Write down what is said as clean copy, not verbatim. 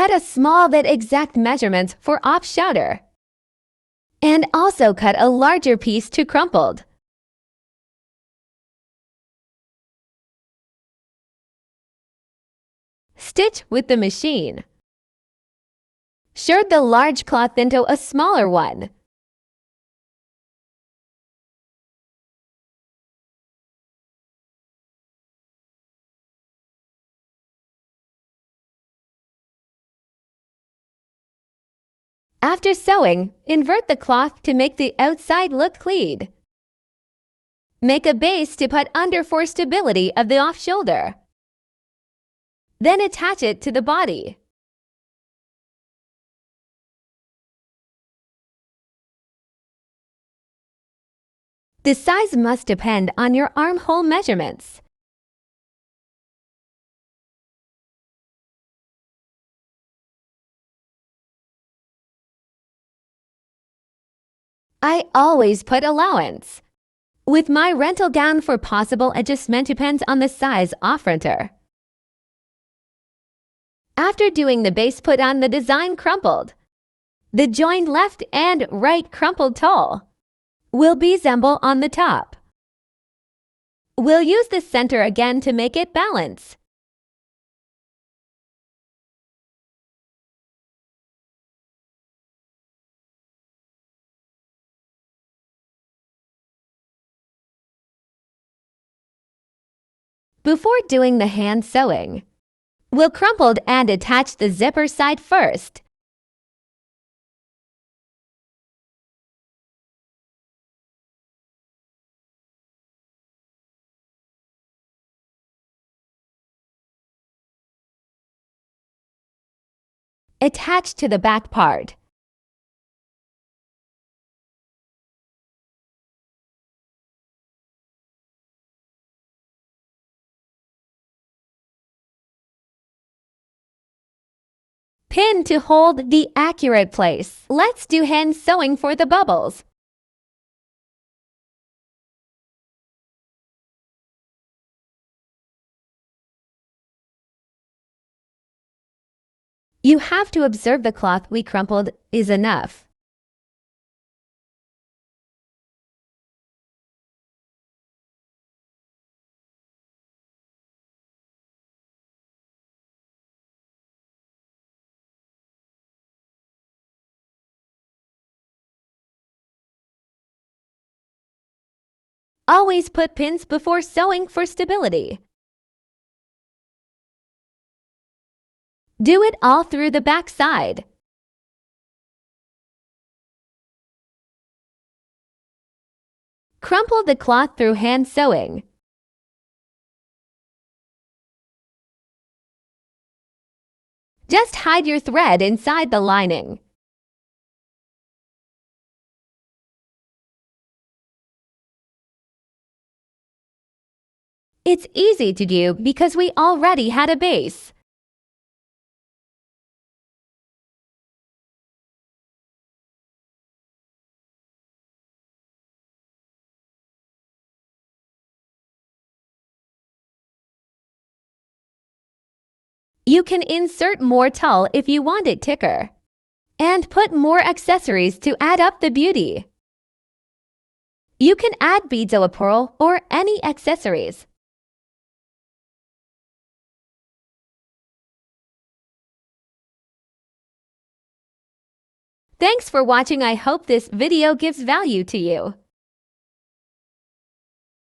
Cut a small but exact measurements for off-shoulder. And also cut a larger piece to crumpled. Stitch with the machine. Shirk the large cloth into a smaller one. After sewing, invert the cloth to make the outside look clean. Make a base to put under for stability of the off-shoulder. Then attach it to the body. The size must depend on your armhole measurements. I always put allowance. With my rental gown for possible adjustment depends on the size off-renter. After doing the base, put on the design crumpled. The joined left and right crumpled toe will be resemble on the top. We'll use the center again to make it balance. Before doing the hand sewing, we'll crumpled and attach the zipper side first. Attach to the back part. Pin to hold the accurate place. Let's do hand sewing for the bubbles. You have to observe the cloth we crumpled is enough. Always put pins before sewing for stability. Do it all through the back side. Crumple the cloth through hand sewing. Just hide your thread inside the lining. It's easy to do because we already had a base. You can insert more tulle if you want it thicker, and put more accessories to add up the beauty. You can add beads or pearl or any accessories. Thanks for watching. I hope this video gives value to you.